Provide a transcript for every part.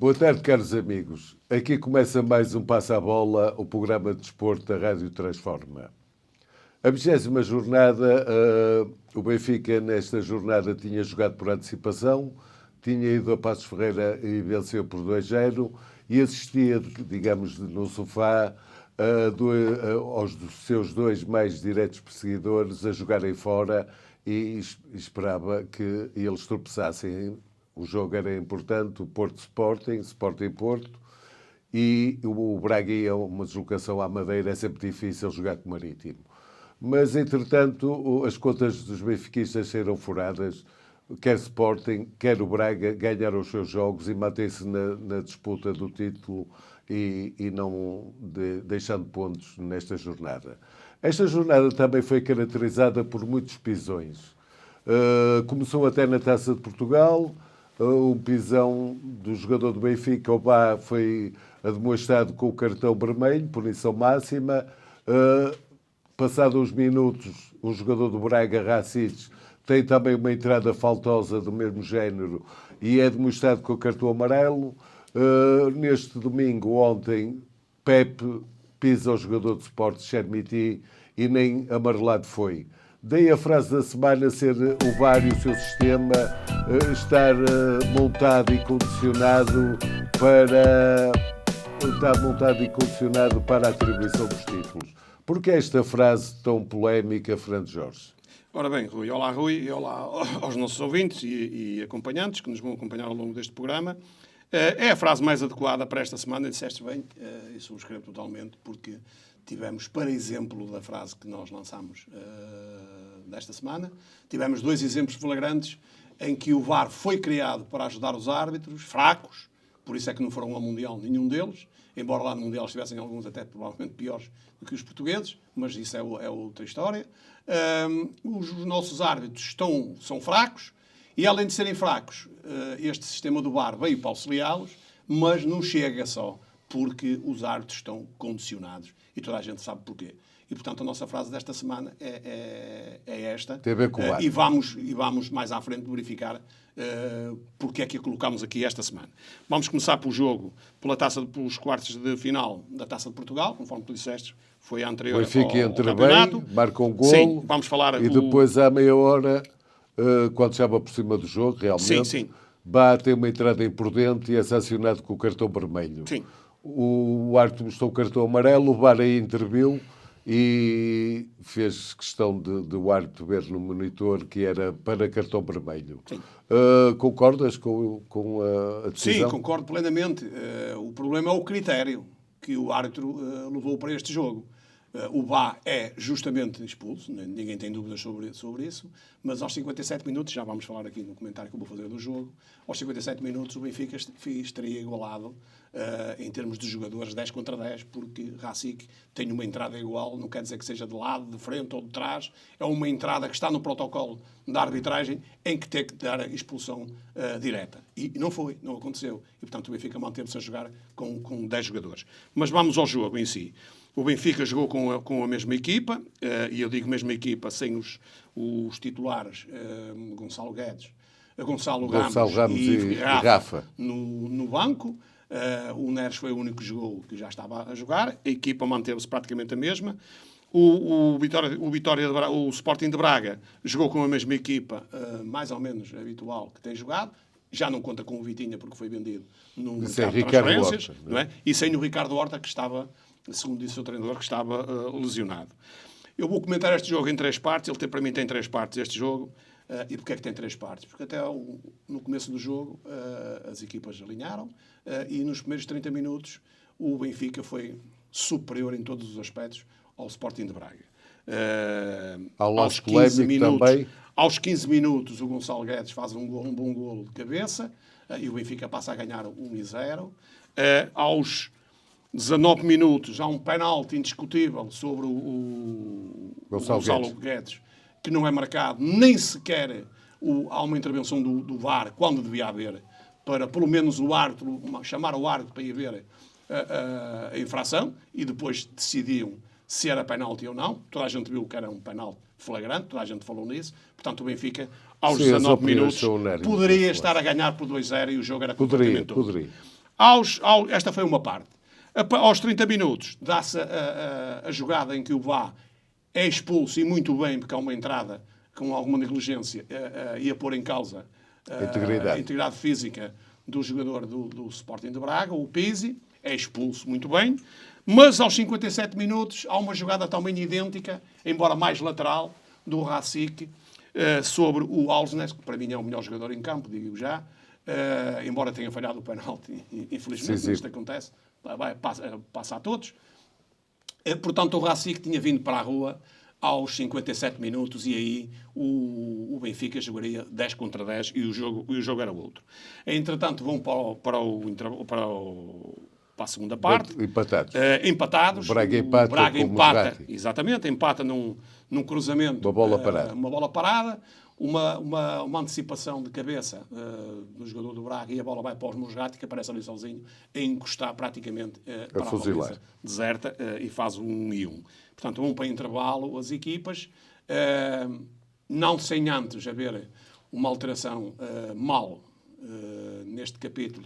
Boa tarde, caros amigos. Aqui começa mais um Passa a Bola, o programa de desporto da Rádio Transforma. A 20ª jornada, o Benfica nesta jornada tinha jogado por antecipação, tinha ido a Passos Ferreira e venceu por 2-0 e assistia, digamos, no sofá aos seus dois mais diretos perseguidores a jogarem fora e esperava que eles tropeçassem. O jogo era importante, o Porto Sporting, Sporting Porto, e o Braga ia uma deslocação à Madeira, é sempre difícil jogar com o Marítimo. Mas, entretanto, as contas dos benfiquistas saíram furadas. Quer Sporting, quer o Braga ganharam os seus jogos e mantêm-se na disputa do título e não deixando pontos nesta jornada. Esta jornada também foi caracterizada por muitos pisões. Começou até na Taça de Portugal. O pisão do jogador do Benfica, o Bá, foi demonstrado com o cartão vermelho, punição máxima. Passados uns minutos, o jogador do Braga, Racic, tem também uma entrada faltosa do mesmo género e é demonstrado com o cartão amarelo. Neste domingo, ontem, Pepe pisa o jogador de Sport, Chermiti, e nem amarelado foi. Daí a frase da semana ser o VAR e o seu sistema estar montado e condicionado para a atribuição dos títulos. Por que esta frase tão polémica, Fernando Jorge? Ora bem, Rui, e olá aos nossos ouvintes e acompanhantes que nos vão acompanhar ao longo deste programa. É a frase mais adequada para esta semana, disseste bem, e subscrevo totalmente, porque tivemos, para exemplo da frase que nós lançámos desta semana, tivemos dois exemplos flagrantes em que o VAR foi criado para ajudar os árbitros, fracos, por isso é que não foram ao Mundial nenhum deles, embora lá no Mundial estivessem alguns até provavelmente piores do que os portugueses, mas isso é outra história. Os nossos árbitros são fracos e, além de serem fracos, este sistema do VAR veio para auxiliá-los, mas não chega só, porque os árbitros estão condicionados e toda a gente sabe porquê. E, portanto, a nossa frase desta semana é esta. Tem a ver com o VAR. E vamos mais à frente verificar porque é que a colocámos aqui esta semana. Vamos começar pelo jogo, pelos quartos de final da Taça de Portugal, conforme tu disseste, foi a anterior ao campeonato. Marca um golo. Sim, vamos falar... E depois, à meia hora, quando estava por cima do jogo, realmente, sim. Bá tem uma entrada imprudente e é sancionado com o cartão vermelho. Sim. O árbitro mostrou o cartão amarelo, o VAR aí interviu e fez questão de o árbitro ver no monitor que era para cartão vermelho. Concordas com a decisão? Sim, concordo plenamente. O problema é o critério que o árbitro levou para este jogo. O Bá é justamente expulso, ninguém tem dúvidas sobre isso, mas aos 57 minutos, já vamos falar aqui no comentário que eu vou fazer do jogo, aos 57 minutos o Benfica estaria igualado em termos de jogadores 10 contra 10, porque Racic tem uma entrada igual, não quer dizer que seja de lado, de frente ou de trás, é uma entrada que está no protocolo da arbitragem em que tem que dar a expulsão direta. E não aconteceu. E, portanto, o Benfica manteve-se a jogar com 10 jogadores. Mas vamos ao jogo em si. O Benfica jogou com a mesma equipa, e eu digo mesma equipa sem os titulares Gonçalo Ramos e Rafa no banco. O Neres foi o único que jogou que já estava a jogar. A equipa manteve-se praticamente a mesma. O Sporting de Braga jogou com a mesma equipa, mais ou menos habitual, que tem jogado. Já não conta com o Vitinha porque foi vendido no mercado de transferências. Não é? E sem o Ricardo Horta, que estava, segundo disse o treinador, que estava lesionado. Eu vou comentar este jogo em 3 partes. Para mim tem 3 partes este jogo. E porquê é que tem 3 partes? Porque até no começo do jogo as equipas alinharam e nos primeiros 30 minutos o Benfica foi superior em todos os aspectos ao Sporting de Braga. Aos 15 minutos o Gonçalo Guedes faz um bom golo de cabeça e o Benfica passa a ganhar 1-0. Aos 19 minutos há um penalti indiscutível sobre o Gonçalo Guedes, que não é marcado, nem sequer há uma intervenção do VAR, quando devia haver, para pelo menos o árbitro, chamar o árbitro para ir ver a infração, e depois decidiam se era penalti ou não. Toda a gente viu que era um penalti flagrante, toda a gente falou nisso. Portanto, o Benfica, aos 19 minutos, poderia estar a ganhar por 2-0 e o jogo era completamente outro. Esta foi uma parte. Aos 30 minutos, dá-se a jogada em que o Vá é expulso, e muito bem, porque há uma entrada com alguma negligência e a pôr em causa a integridade física do jogador do Sporting de Braga, o Pizzi, é expulso muito bem. Mas aos 57 minutos há uma jogada também idêntica, embora mais lateral, do Racik sobre o Alsnes, que para mim é o melhor jogador em campo, digo já, embora tenha falhado o penalti, infelizmente, sim. isto acontece, passa a todos. Portanto, o Racik tinha vindo para a rua aos 57 minutos e aí o Benfica jogaria 10 contra 10 e o jogo era outro. Entretanto, vão para a segunda parte. Empatados. O Braga empata. Exatamente, empata num cruzamento. Uma bola parada. Uma antecipação de cabeça do jogador do Braga, e a bola vai para os Musrati, que aparece ali sozinho, a encostar praticamente para a baliza deserta, e faz 1-1. Portanto, vão para intervalo as equipas, não sem antes haver uma alteração neste capítulo.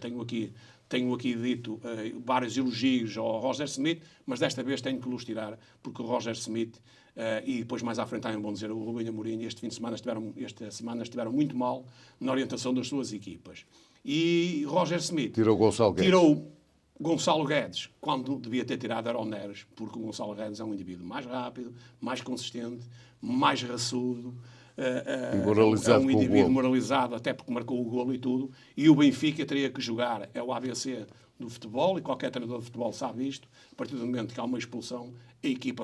Tenho aqui dito vários elogios ao Roger Smith, mas desta vez tenho que los tirar, porque o Roger Smith, e depois mais à frente também vão dizer, o Rubem Amorim, esta semana estiveram muito mal na orientação das suas equipas. E Roger Smith tirou Gonçalo Guedes, quando devia ter tirado Aron Neres, porque o Gonçalo Guedes é um indivíduo mais rápido, mais consistente, mais raçudo, é um indivíduo moralizado, até porque marcou o golo e tudo, e o Benfica teria que jogar, é o ABC do futebol, e qualquer treinador de futebol sabe isto, a partir do momento que há uma expulsão, a equipa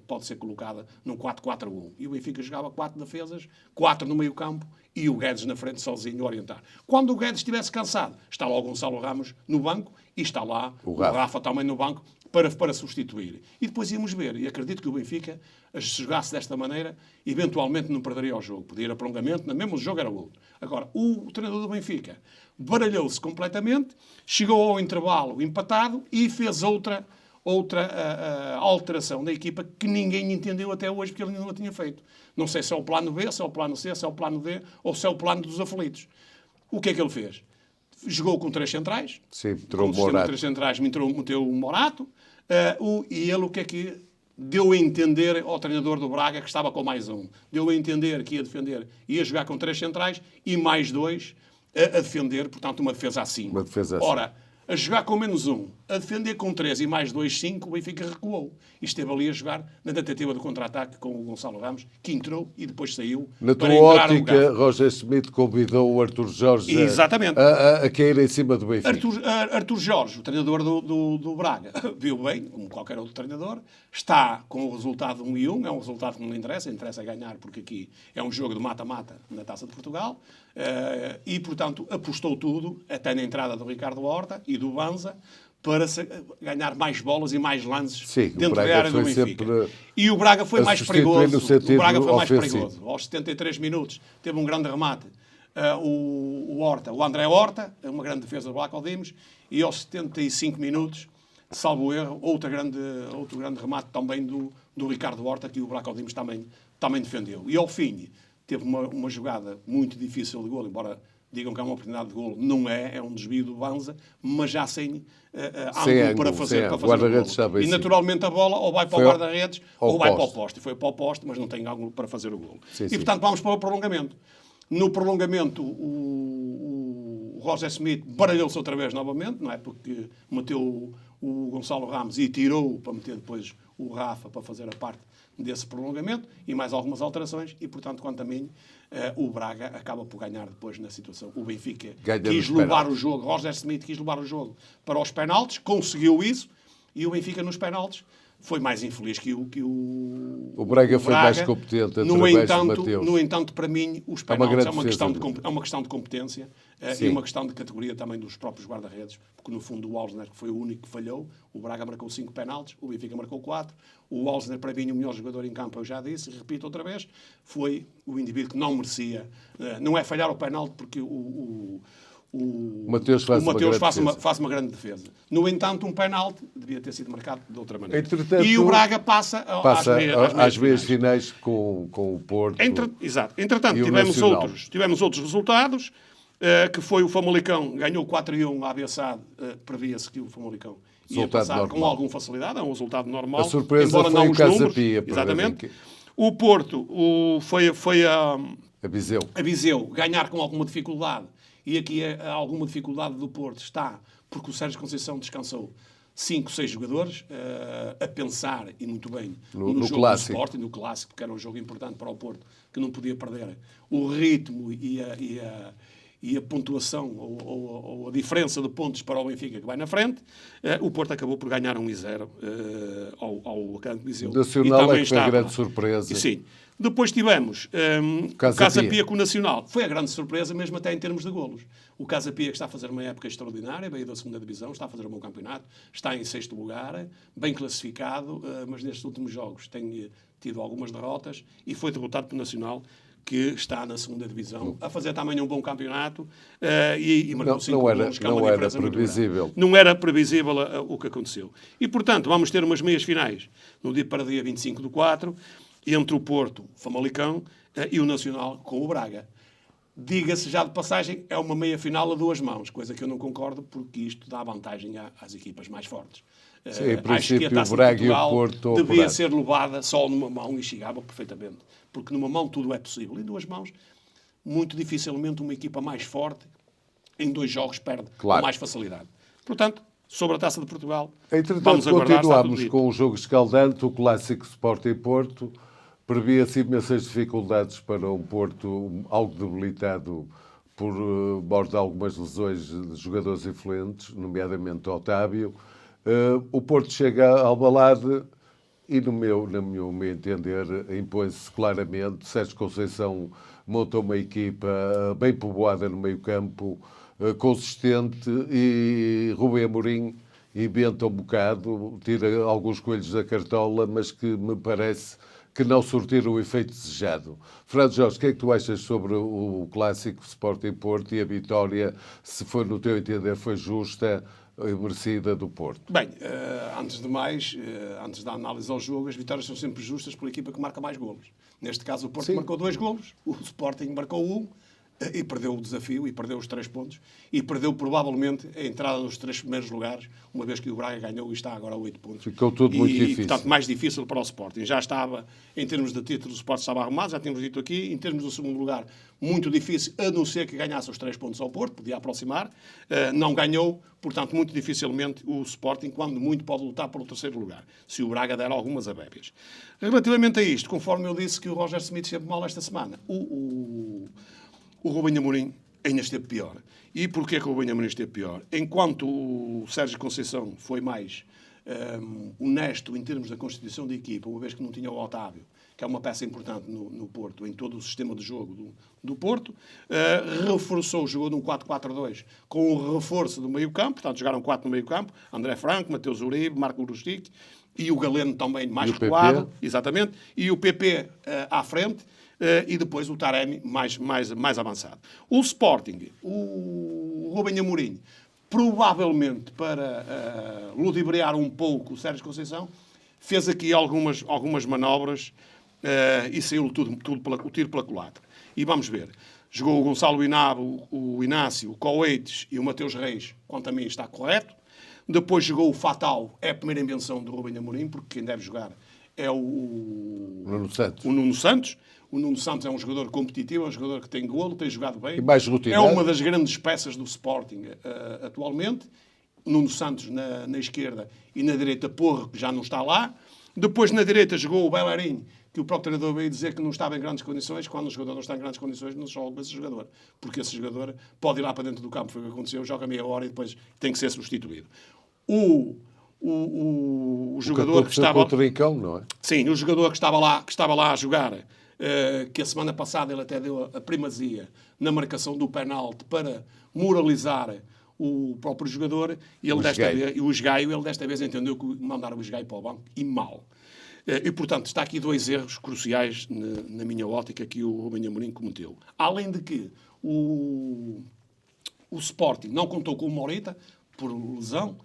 pode ser colocada num 4-4-1. E o Benfica jogava 4 defesas, 4 no meio campo, e o Guedes na frente sozinho a orientar. Quando o Guedes estivesse cansado, está lá o Gonçalo Ramos no banco, e está lá o Rafa também no banco, para substituir. E depois íamos ver, e acredito que o Benfica, se jogasse desta maneira, eventualmente não perderia o jogo. Podia ir a prolongamento, mesmo o jogo era outro. Agora, o treinador do Benfica baralhou-se completamente, chegou ao intervalo empatado e fez outra alteração na equipa que ninguém entendeu até hoje, porque ele ainda não a tinha feito. Não sei se é o plano B, se é o plano C, se é o plano D ou se é o plano dos aflitos. O que é que ele fez? Jogou com 3 centrais. Sim, entrou o Morato. 3 centrais, meteu o Morato. E ele o que é que deu a entender ao treinador do Braga, que estava com mais um? Deu a entender que ia defender, ia jogar com 3 centrais e mais 2 a defender, portanto, uma defesa assim. Ora, a jogar com menos 1, a defender com 3 e mais 2, 5, o Benfica recuou. E esteve ali a jogar na tentativa de contra-ataque com o Gonçalo Ramos, que entrou e depois saiu. Na tua ótica, Roger Smith convidou o Artur Jorge a cair em cima do Benfica. Artur Jorge, o treinador do Braga, viu bem, como qualquer outro treinador, está com o resultado 1-1, é um resultado que não lhe interessa ganhar, porque aqui é um jogo de mata-mata na Taça de Portugal, e, portanto, apostou tudo, até na entrada do Ricardo Horta e do Banza, para ganhar mais bolas e mais lances dentro da área do Benfica. E o Braga foi mais perigoso. Aos 73 minutos teve um grande remate. O André Horta, uma grande defesa do Black Dimos, e aos 75 minutos, salvo erro, outro grande remate também do Ricardo Horta, que o Black Dimos também defendeu. E ao fim, teve uma jogada muito difícil de golo, embora digam que é uma oportunidade de golo, não é um desvio do Banza, mas já sem ângulo para fazer o golo. E naturalmente a bola ou vai para o guarda-redes ou vai para o poste. Foi para o poste, mas não tem ângulo para fazer o golo. Portanto, vamos para o prolongamento. No prolongamento, o Roger Smith baralhou-se outra vez novamente, não é? Porque meteu o Gonçalo Ramos e tirou para meter depois o Rafa para fazer a parte desse prolongamento e mais algumas alterações e, portanto, quanto a mim, o Braga acaba por ganhar depois na situação. O Benfica quis levar o jogo, Roger Smith quis levar o jogo para os penaltis, conseguiu isso, e o Benfica nos penaltis foi mais infeliz que o Braga foi mais competente através de Mateus. No entanto, para mim, os penaltis é uma questão de competência e uma questão de categoria também dos próprios guarda-redes, porque no fundo o Alsner foi o único que falhou, o Braga marcou 5 penaltis, o Benfica marcou 4, o Alsner, para mim, o melhor jogador em campo, eu já disse, repito outra vez, foi o indivíduo que não merecia, não é falhar o penalti, porque o Mateus faz uma grande defesa. No entanto, um penalti devia ter sido marcado de outra maneira. E o Braga passa às meias finais com o Porto. Exato. Entretanto, tivemos outros resultados. que foi o Famalicão, ganhou 4-1 à Abiaçade, previa-se que o Famalicão ia Resultado passar normal. com alguma facilidade, é um resultado normal. A surpresa embora foi não o os Casa números, Pia, para exatamente. ver O Porto foi a Viseu. a Viseu ganhar com alguma dificuldade, e aqui alguma dificuldade do Porto está porque o Sérgio Conceição descansou 5, 6 jogadores a pensar, e muito bem, No jogo clássico. do Sporting, no clássico, porque era um jogo importante para o Porto, que não podia perder o ritmo e a pontuação ou a diferença de pontos para o Benfica que vai na frente. O Porto acabou por ganhar 1-0 ao Académico de Viseu. O Nacional E também é que foi a estava- grande surpresa. E sim. Depois tivemos o Casa Casa Pia. Pia com o Nacional. Foi a grande surpresa, mesmo até em termos de golos. O Casa Pia, que está a fazer uma época extraordinária, veio da 2ª Divisão, está a fazer um bom campeonato, está em 6º lugar, bem classificado, mas nestes últimos jogos tem tido algumas derrotas e foi derrotado pelo Nacional, que está na 2ª Divisão, a fazer também um bom campeonato e marcou 5 golos, que é uma diferença muito grande. previsível. Não era previsível o que aconteceu. E, portanto, vamos ter umas meias finais para dia 25/4, entre o Porto, o Famalicão, e o Nacional com o Braga. Diga-se já de passagem, é uma meia-final a 2 mãos, coisa que eu não concordo, porque isto dá vantagem às equipas mais fortes. Sim, em Acho que princípio, a Taça o Braga de e o Portugal Porto estão devia apurados. ser levada só numa mão e chegava perfeitamente. Porque numa mão tudo é possível. Em 2 mãos, muito dificilmente uma equipa mais forte, em 2 jogos, perde Claro. com mais facilidade. Portanto, sobre a Taça de Portugal, Entretanto, vamos aguardar. Está tudo continuamos dito. com o jogo escaldante, o clássico Sporting Porto. Previa-se imensas dificuldades para um Porto algo debilitado por mor de algumas lesões de jogadores influentes, nomeadamente Otávio. O Porto chega ao Alvalade e, no meu entender, impõe-se claramente. Sérgio Conceição montou uma equipa bem povoada no meio-campo, consistente, e Rubem Amorim inventa um bocado, tira alguns coelhos da cartola, mas que me parece que não surtiram o efeito desejado. Fernando Jorge, o que é que tu achas sobre o clássico Sporting Porto e a vitória, se foi, no teu entender, foi justa e merecida do Porto? Bem, antes de mais, antes da análise ao jogo, as vitórias são sempre justas pela equipa que marca mais golos. Neste caso, o Porto Sim. marcou 2 golos, o Sporting marcou 1 e perdeu o desafio e perdeu os 3 pontos e perdeu provavelmente a entrada nos 3 primeiros lugares, uma vez que o Braga ganhou e está agora a 8 pontos. Ficou tudo muito difícil. Portanto, mais difícil para o Sporting. Já estava, em termos de título, o Sporting estava arrumado, já tínhamos dito aqui. Em termos do segundo lugar, muito difícil, a não ser que ganhasse os 3 pontos ao Porto, podia aproximar. Não ganhou, portanto, muito dificilmente o Sporting, quando muito, pode lutar pelo 3º lugar, se o Braga der algumas abébias. Relativamente a isto, conforme eu disse que o Roger Smith esteve mal esta semana, o Rubem Amorim ainda esteve pior. E porquê que o Rubem Amorim esteve pior? Enquanto o Sérgio Conceição foi mais honesto em termos da constituição da equipa, uma vez que não tinha o Otávio, que é uma peça importante no Porto, em todo o sistema de jogo do Porto, reforçou, jogou num 4-4-2 com o reforço do meio-campo, portanto jogaram 4 no meio-campo, André Franco, Mateus Uribe, Marco Rustic, e o Galeno também mais recuado, exatamente, e o PP à frente, e depois o Taremi mais avançado. O Sporting, o Rubem Amorim, provavelmente para ludibriar um pouco o Sérgio Conceição, fez aqui algumas manobras e saiu o tiro pela culatra. E vamos ver. Jogou o Gonçalo Inabo, o Inácio, o Coates e o Mateus Reis, quanto a mim está correto. Depois jogou o Fatal, é a primeira invenção do Rubem Amorim, porque quem deve jogar é o Nuno Santos. O Nuno Santos é um jogador competitivo, é um jogador que tem golo, tem jogado bem. E mais rotinado. É uma das grandes peças do Sporting atualmente. O Nuno Santos na esquerda e na direita Porro, que já não está lá. Depois na direita jogou o Bellerin, que o próprio treinador veio dizer que não estava em grandes condições. Quando o jogador não está em grandes condições, não joga com esse jogador. Porque esse jogador pode ir lá para dentro do campo, foi o que aconteceu, joga meia hora e depois tem que ser substituído. O jogador que estava... O Trincão, não é? Sim, o jogador que estava lá a jogar, que a semana passada ele até deu a primazia na marcação do penalti para moralizar o próprio jogador, e ele o Esgaio, ele desta vez entendeu que mandaram o Esgaio para o banco, e mal. E, portanto, está aqui 2 erros cruciais na minha ótica que o Rubem Amorim cometeu. Além de que o Sporting não contou com o Morita, por lesão,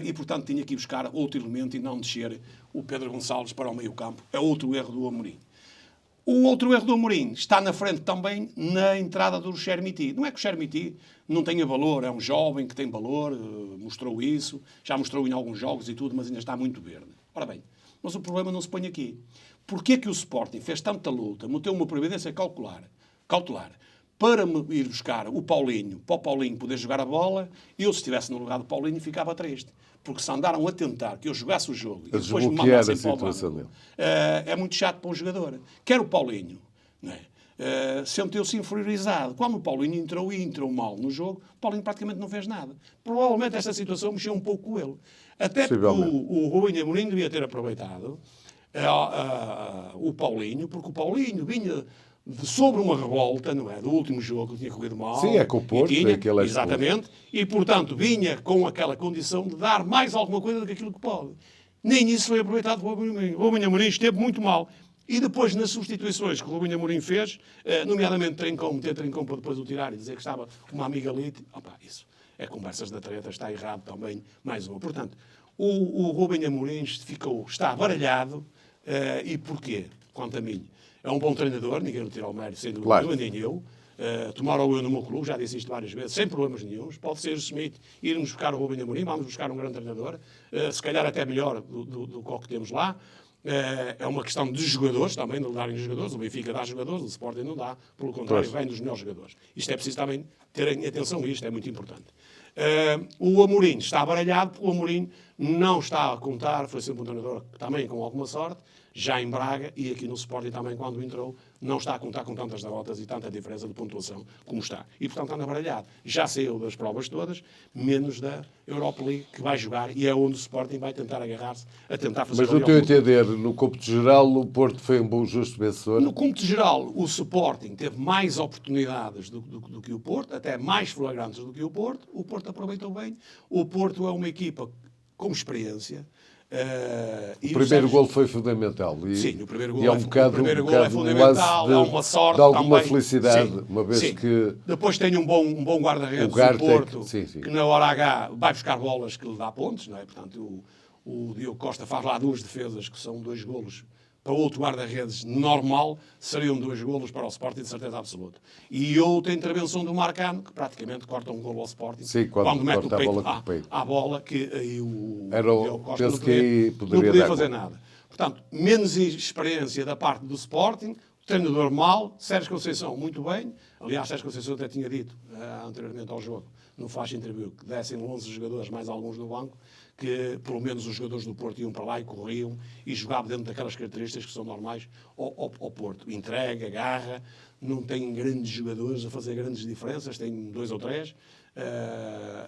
e, portanto, tinha que ir buscar outro elemento e não descer o Pedro Gonçalves para o meio-campo. É outro erro do Amorim. O outro erro do Amorim está na frente também na entrada do Chermiti. Não é que o Chermiti não tenha valor, é um jovem que tem valor, mostrou isso, já mostrou em alguns jogos e tudo, mas ainda está muito verde. Ora bem, mas o problema não se põe aqui. Porquê que o Sporting fez tanta luta, meteu uma providência cautelar, para me ir buscar o Paulinho, para o Paulinho poder jogar a bola, eu, se estivesse no lugar do Paulinho, ficava triste. Porque se andaram a tentar que eu jogasse o jogo e depois me mandassem para o banco, é muito chato para um jogador. Quer o Paulinho, não é? Sentiu-se inferiorizado. Quando o Paulinho entrou e entrou mal no jogo, o Paulinho praticamente não fez nada. Provavelmente esta situação mexeu um pouco com ele. Até porque o Rubem Amorim devia ter aproveitado o Paulinho, porque o Paulinho vinha sobre uma revolta, não é? Do último jogo que tinha corrido mal. Sim, é com o Porto. Exatamente. E, portanto, vinha com aquela condição de dar mais alguma coisa do que aquilo que pode. Nem isso foi aproveitado pelo Rubem Amorim. O Rubem Amorim esteve muito mal. E depois, nas substituições que o Rubem Amorim fez, nomeadamente meter Trincão para depois o tirar e dizer que estava uma amiga ali. Opa, isso é conversas da treta, está errado também, mais uma. Portanto, o Rubem Amorim está baralhado. E porquê? Quanto a mim. É um bom treinador, ninguém não tira o mérito, sem dúvida, claro. Nem eu. Tomaram eu no meu clube, já disse isto várias vezes, sem problemas nenhuns. Pode ser o Smith, irmos buscar o Rubem Amorim, vamos buscar um grande treinador, se calhar até melhor do que temos lá. É uma questão de jogadores também, de darem jogadores. O Benfica dá jogadores, o Sporting não dá. Pelo contrário, vem dos melhores jogadores. Isto é preciso também terem atenção a isto, é muito importante. O Amorim está baralhado, porque o Amorim não está a contar, foi sempre um treinador também com alguma sorte, já em Braga e aqui no Sporting também, quando entrou, não está a contar com tantas derrotas e tanta diferença de pontuação como está. E, portanto, anda baralhado. Já saiu das provas todas, menos da Europa League, que vai jogar, e é onde o Sporting vai tentar agarrar-se, a tentar fazer... Mas, no teu entender, no cômputo geral, o Porto foi um bom justo vencedor? No cômputo geral, o Sporting teve mais oportunidades do que o Porto, até mais flagrantes do que o Porto aproveitou bem. O Porto é uma equipa com experiência. O primeiro golo foi fundamental. Sim, o primeiro golo é fundamental, há uma sorte de alguma também. felicidade, sim, uma vez sim. que... Depois tem um bom guarda-redes do Porto, que na hora H vai buscar bolas que lhe dá pontos, não é? Portanto, o Diogo Costa faz lá 2 defesas, que são 2 golos. Para outro guarda-redes normal, seriam 2 golos para o Sporting, de certeza absoluta. E outra intervenção do Marcano, que praticamente corta um golo ao Sporting, sim, quando mete o peito à bola, que aí o Diogo Costa não podia fazer nada. Portanto, menos experiência da parte do Sporting, o treinador mal, Sérgio Conceição muito bem. Aliás, Sérgio Conceição até tinha dito, anteriormente ao jogo, no flash interview, que dessem 11 jogadores, mais alguns no banco, que pelo menos os jogadores do Porto iam para lá e corriam e jogavam dentro daquelas características que são normais ao Porto. Entrega, garra, não tem grandes jogadores a fazer grandes diferenças, tem 2 ou 3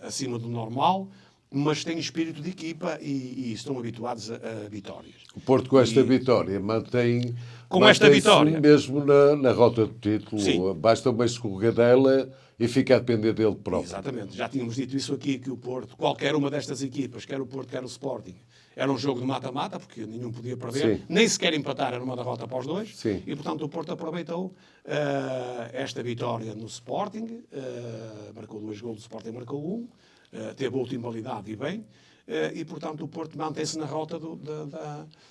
acima do normal, mas têm espírito de equipa e estão habituados a vitórias. O Porto com esta vitória mantém esta vitória mesmo na rota do título. Sim. Basta uma escorregadela e fica a depender dele próprio. Exatamente. Já tínhamos dito isso aqui, que o Porto, qualquer uma destas equipas, quer o Porto, quer o Sporting, era um jogo de mata-mata, porque nenhum podia perder, nem sequer empatar, era uma derrota para os 2. Sim. E, portanto, o Porto aproveitou esta vitória no Sporting, marcou 2 golos, o Sporting marcou 1, teve outra imvalidade e bem, e, portanto, o Porto mantém-se na rota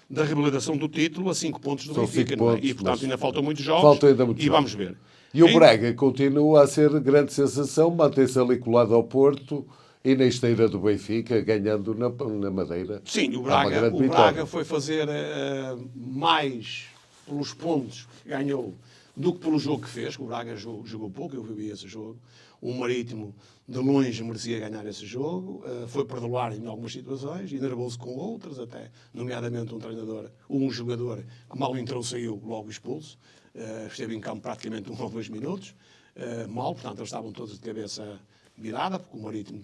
da revalidação do título a 5 pontos do Benfica. E, portanto, ainda faltam muitos jogos e vamos ver. E o Braga continua a ser grande sensação, mantém-se ali colado ao Porto e na esteira do Benfica, ganhando na Madeira. Sim, o Braga foi fazer mais pelos pontos que ganhou do que pelo jogo que fez, que o Braga jogou pouco, eu vi esse jogo. O Marítimo, de longe, merecia ganhar esse jogo, foi perdoar em algumas situações, enervou-se com outras, até, nomeadamente um jogador que mal entrou, saiu logo expulso. Esteve em campo praticamente 1 ou 2 minutos, mal, portanto eles estavam todos de cabeça virada, porque o Marítimo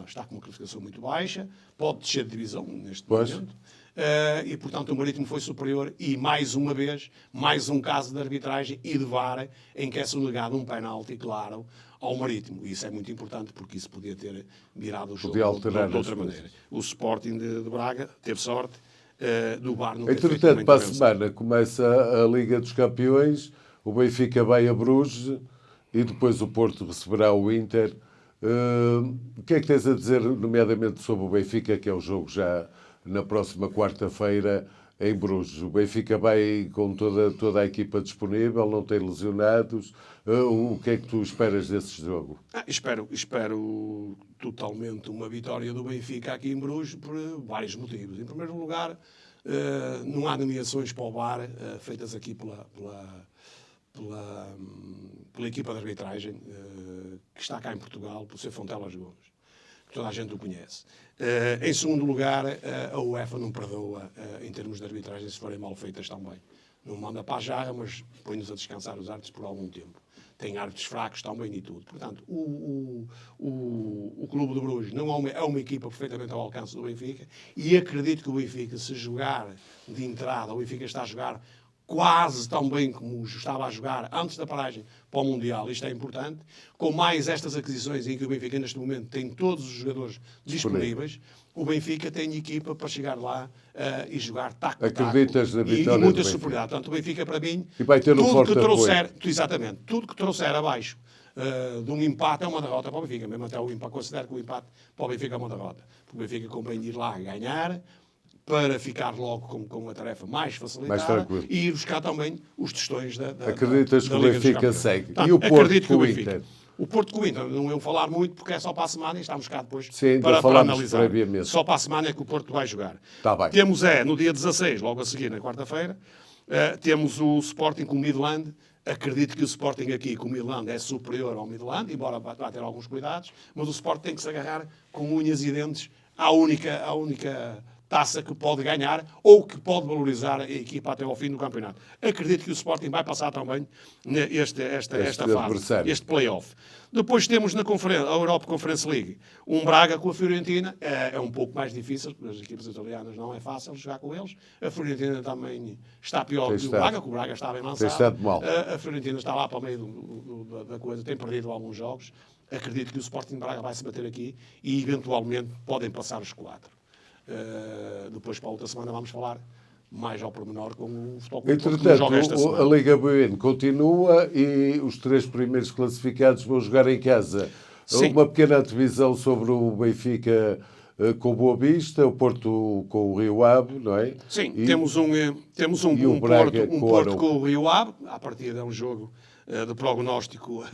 está com uma classificação muito baixa, pode descer de divisão neste momento, e portanto o Marítimo foi superior e mais uma vez, mais um caso de arbitragem e de VAR em que é sonegado um penalti, claro, ao Marítimo. E isso é muito importante porque isso podia ter virado o jogo de outra maneira. O Sporting de Braga teve sorte, do VAR não ter feito. Entretanto, para a semana começa a Liga dos Campeões, o Benfica vai a Bruges e depois o Porto receberá o Inter. O que é que tens a dizer, nomeadamente, sobre o Benfica, que é o jogo já na próxima quarta-feira em Bruges. O Benfica vai com toda a equipa disponível, não tem lesionados. O que é que tu esperas desse jogo? Espero totalmente uma vitória do Benfica aqui em Bruges por vários motivos. Em primeiro lugar, não há nomeações para o VAR feitas aqui pela equipa de arbitragem que está cá em Portugal, por ser Fontelas Gomes, que toda a gente o conhece. Em segundo lugar, a UEFA não perdoa em termos de arbitragem se forem mal feitas também. Não manda para a jarra, mas põe-nos a descansar os árbitros por algum tempo. Tem árbitros fracos também e tudo. Portanto, o Clube de Bruges não é uma equipa perfeitamente ao alcance do Benfica, e acredito que o Benfica, se jogar de entrada, o Benfica está a jogar quase tão bem como estava a jogar antes da paragem para o Mundial. Isto é importante. Com mais estas aquisições em que o Benfica, neste momento, tem todos os jogadores disponíveis, o Benfica tem equipa para chegar lá e jogar taco. Acreditas na vitória e muita do superioridade. Portanto, o Benfica, para mim, e vai ter tudo que trouxer, apoio. exatamente, tudo que trouxer abaixo de um empate é uma derrota para o Benfica. Mesmo até o empate, considero que o empate para o Benfica é uma derrota. Porque o Benfica convém ir lá ganhar, para ficar logo com a tarefa mais facilitada e ir buscar também os tostões da Acreditas que o Benfica segue? Portanto, e o Porto com o Inter? O Porto com o Inter, não iam falar muito porque é só para a semana e estamos cá depois para analisar. Previamente. Só para a semana é que o Porto vai jogar. Tá bem. Temos no dia 16, logo a seguir, na quarta-feira, temos o Sporting com o Midland. Acredito que o Sporting aqui com o Midland é superior ao Midland, embora vá ter alguns cuidados, mas o Sporting tem que se agarrar com unhas e dentes à única taça que pode ganhar ou que pode valorizar a equipa até ao fim do campeonato. Acredito que o Sporting vai passar também esta fase, este play-off. Depois temos a Europa Conference League, um Braga com a Fiorentina. É um pouco mais difícil, porque as equipas italianas não é fácil jogar com eles. A Fiorentina também está pior que o Braga, que o Braga está bem lançado. A Fiorentina está lá para o meio da coisa, tem perdido alguns jogos. Acredito que o Sporting Braga vai se bater aqui e eventualmente podem passar os 4. Depois para a outra semana vamos falar mais ao pormenor com o Futebol Clube. Entretanto, a Liga BN continua e os 3 primeiros classificados vão jogar em casa. Sim. Uma pequena divisão sobre o Benfica com o Boa Vista, o Porto com o Rio Ave, não é? Sim, temos um Porto com o Rio Ave. À partida é um jogo de prognóstico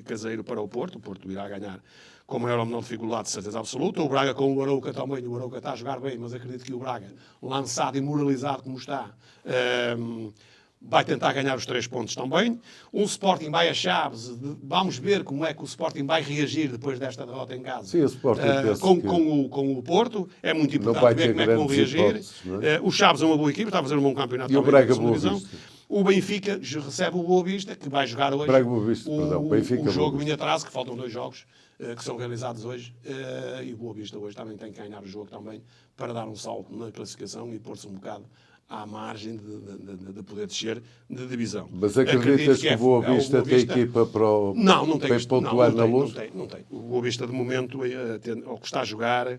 caseiro para o Porto. O Porto irá ganhar com maior ou menor dificuldade, de certeza absoluta. O Braga com o Arouca também. O Arouca está a jogar bem, mas acredito que o Braga, lançado e moralizado como está, vai tentar ganhar os 3 pontos também. O Sporting vai a Chaves. Vamos ver como é que o Sporting vai reagir depois desta derrota em casa. Sim, o Sporting com o Porto. É muito importante ver como é que vão reagir. O Chaves é uma boa equipe, está a fazer um bom campeonato. E o Braga Boa Vista. O Benfica recebe o Boa Vista, que vai jogar hoje o jogo em atraso, que faltam 2 jogos que são realizados hoje, e o Boa Vista hoje também tem que ganhar o jogo também para dar um salto na classificação e pôr-se um bocado à margem de poder descer de divisão. Mas acreditas que o Boa Vista tem equipa para pontuar na Luz? Não tem. O Boa Vista, de momento, ao que está a jogar,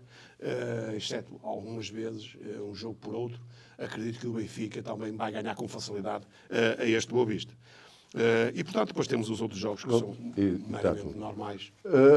exceto algumas vezes, um jogo por outro, acredito que o Benfica também vai ganhar com facilidade a este Boa Vista. E, portanto, depois temos os outros jogos que são meramente normais.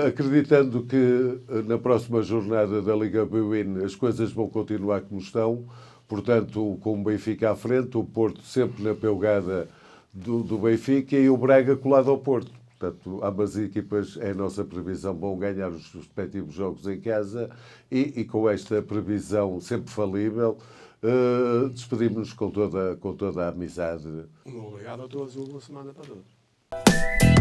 Acreditando que na próxima jornada da Liga BWIN as coisas vão continuar como estão, portanto, com o Benfica à frente, o Porto sempre na pegada do Benfica e o Braga colado ao Porto. Portanto, ambas as equipas, é a nossa previsão, vão ganhar os respectivos jogos em casa e com esta previsão sempre falível, despedimos-nos com toda a amizade. Obrigado a todos, uma boa semana para todos.